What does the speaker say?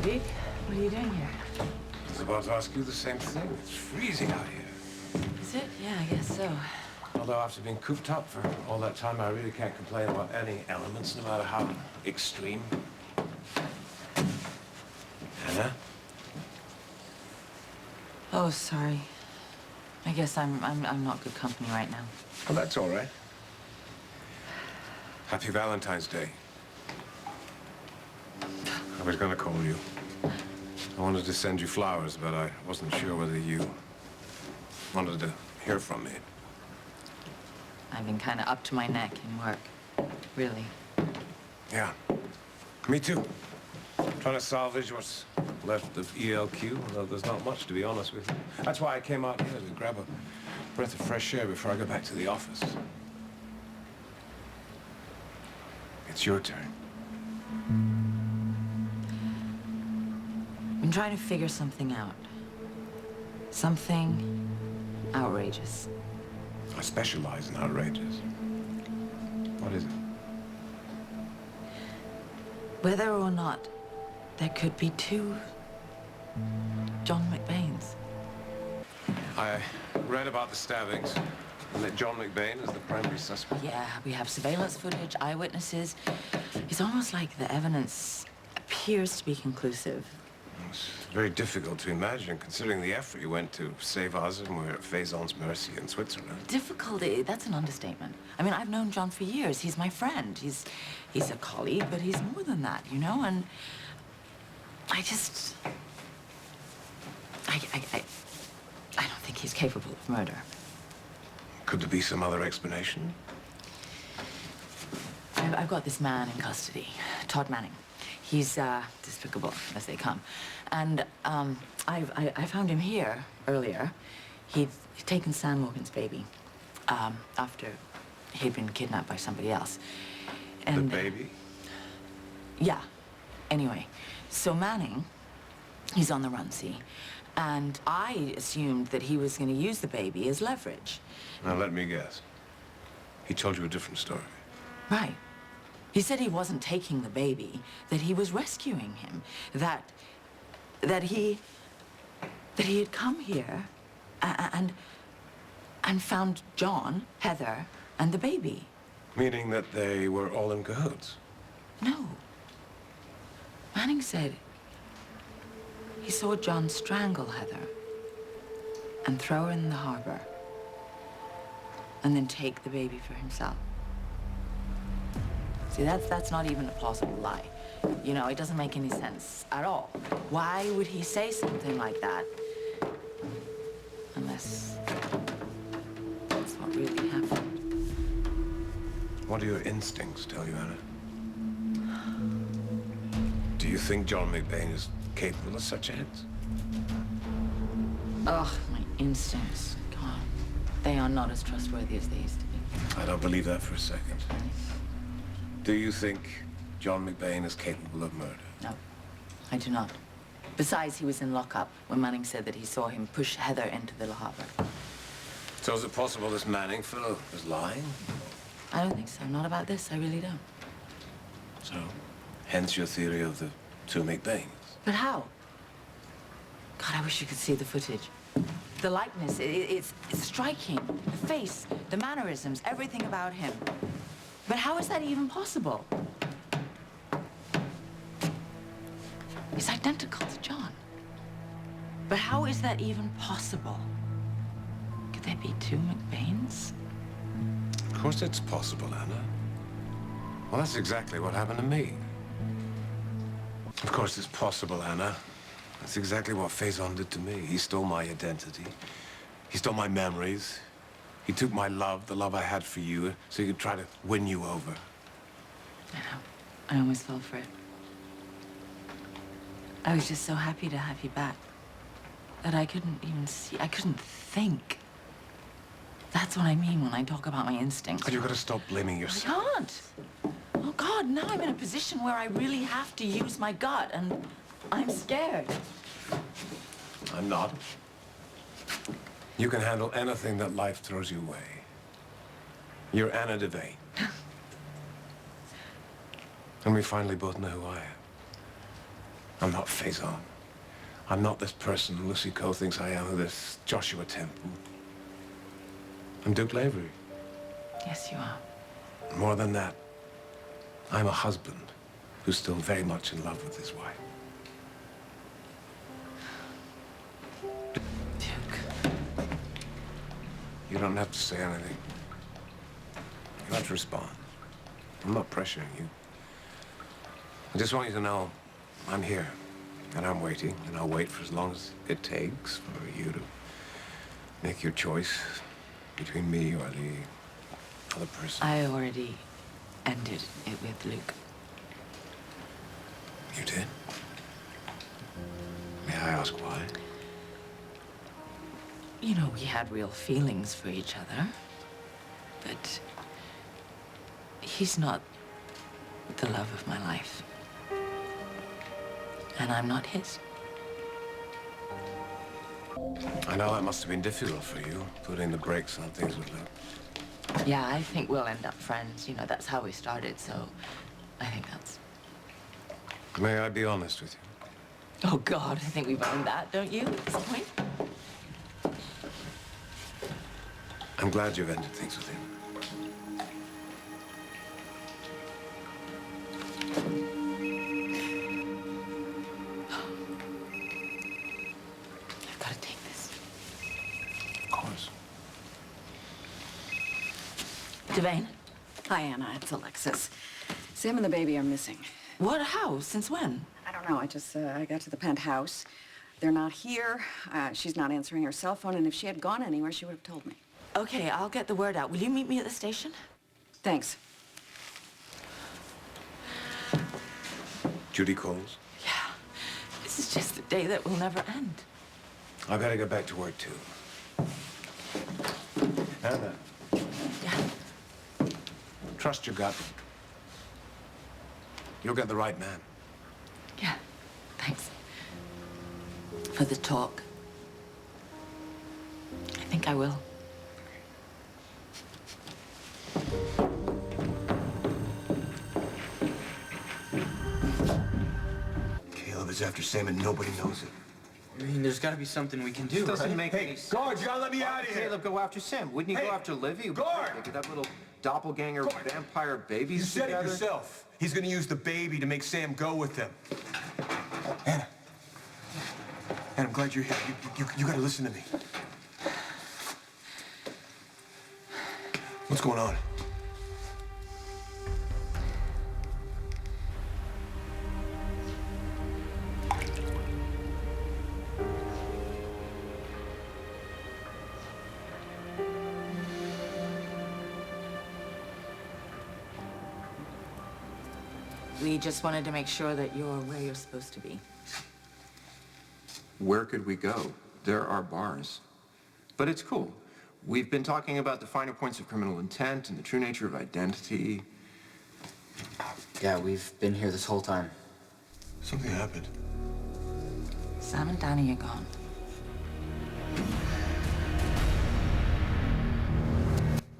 Vic. What are you doing here? I was about to ask you the same thing. It's freezing out here. Is it? Yeah, I guess so. Although after being cooped up for all that time, I really can't complain about any elements, no matter how extreme. Anna? Oh, sorry. I guess I'm not good company right now. Well, that's all right. Happy Valentine's Day. I was gonna call you. I wanted to send you flowers, but I wasn't sure whether you wanted to hear from me. I've been kind of up to my neck in work. Really. Yeah. Me too. Trying to salvage what's left of ELQ, although there's not much, to be honest with you. That's why I came out here, to grab a breath of fresh air before I go back to the office. It's your turn. I'm trying to figure something out. Something outrageous. I specialize in outrageous. What is it? Whether or not there could be two John McBains. I read about the stabbings and that John McBain is the primary suspect. Yeah, we have surveillance footage, eyewitnesses. It's almost like the evidence appears to be conclusive. It's very difficult to imagine, considering the effort you went to save us and we're at Faison's mercy in Switzerland. Difficulty, that's an understatement. I mean, I've known John for years. He's my friend. He's a colleague, but he's more than that, you know? And I just... I don't think he's capable of murder. Could there be some other explanation? I've got this man in custody, Todd Manning. He's despicable as they come. And I found him here earlier. He'd taken Sam Morgan's baby after he'd been kidnapped by somebody else. And, the baby? Yeah. Anyway, so Manning, he's on the run, see? And I assumed that he was going to use the baby as leverage. Now, let me guess. He told you a different story. Right. He said he wasn't taking the baby, that he was rescuing him, that he had come here and found John, Heather, and the baby. Meaning that they were all in cahoots? No. Manning said he saw John strangle Heather and throw her in the harbor and then take the baby for himself. See, that's not even a plausible lie. You know, it doesn't make any sense at all. Why would he say something like that? Unless that's what really happened. What do your instincts tell you, Anna? Do you think John McBain is capable of such acts? Ugh, my instincts. God, they are not as trustworthy as they used to be. I don't believe that for a second. Do you think John McBain is capable of murder? No, I do not. Besides, he was in lockup when Manning said that he saw him push Heather into the harbor. So is it possible this Manning fellow is lying? I don't think so. Not about this. I really don't. So, hence your theory of the two McBains. But how? God, I wish you could see the footage. The likeness, it's striking. The face, the mannerisms, everything about him. But how is that even possible? He's identical to John. But how is that even possible? Could there be two McBains? Of course it's possible, Anna. Well, that's exactly what happened to me. Of course it's possible, Anna. That's exactly what Faison did to me. He stole my identity. He stole my memories. He took my love, the love I had for you, so he could try to win you over. I know. I almost fell for it. I was just so happy to have you back that I couldn't even see, I couldn't think. That's what I mean when I talk about my instincts. You've got to stop blaming yourself. I can't. Oh, God, now I'm in a position where I really have to use my gut, and I'm scared. I'm not. You can handle anything that life throws your way. You're Anna Devane. And we finally both know who I am. I'm not Faison. I'm not this person Lucy Coe thinks I am, or this Joshua Temple. I'm Duke Lavery. Yes, you are. More than that, I'm a husband who's still very much in love with his wife. Duke. You don't have to say anything. You don't have to respond. I'm not pressuring you. I just want you to know I'm here, and I'm waiting, and I'll wait for as long as it takes for you to make your choice between me or the other person. I already ended it with Luke. You did? May I ask why? You know, we had real feelings for each other, but he's not the love of my life. And I'm not his. I know that must have been difficult for you, putting the brakes on things with Luke. Yeah, I think we'll end up friends. You know, that's how we started, so I think that's... May I be honest with you? Oh, God, I think we've earned that, don't you, at this point? I'm glad you've ended things with him. I've got to take this. Of course. Devane? Hi, Anna. It's Alexis. Sam and the baby are missing. What? How? Since when? I don't know. I got to the penthouse. They're not here. She's not answering her cell phone, and if she had gone anywhere, she would have told me. Okay, I'll get the word out. Will you meet me at the station? Thanks. Judy calls. Yeah. This is just a day that will never end. I better get back to work, too. Anna, Yeah. trust your gut. You'll get the right man. Yeah. Thanks. For the talk. I think I will. Caleb is after Sam and nobody knows it. I mean, there's got to be something we can do, Doesn't right? make any sense. Guard, you gotta let me out of here. Caleb, go after Sam. Wouldn't you Hey, go after Livy? guard! They could have little doppelganger Guard. vampire babies You said together. it yourself. He's gonna use the baby to make Sam go with them. Anna. Anna, I'm glad you're here. You gotta listen to me. What's going on? We just wanted to make sure that you're where you're supposed to be. Where could we go? There are bars. But it's cool. We've been talking about the finer points of criminal intent and the true nature of identity. Yeah, we've been here this whole time. Something happened. Sam and Danny are gone.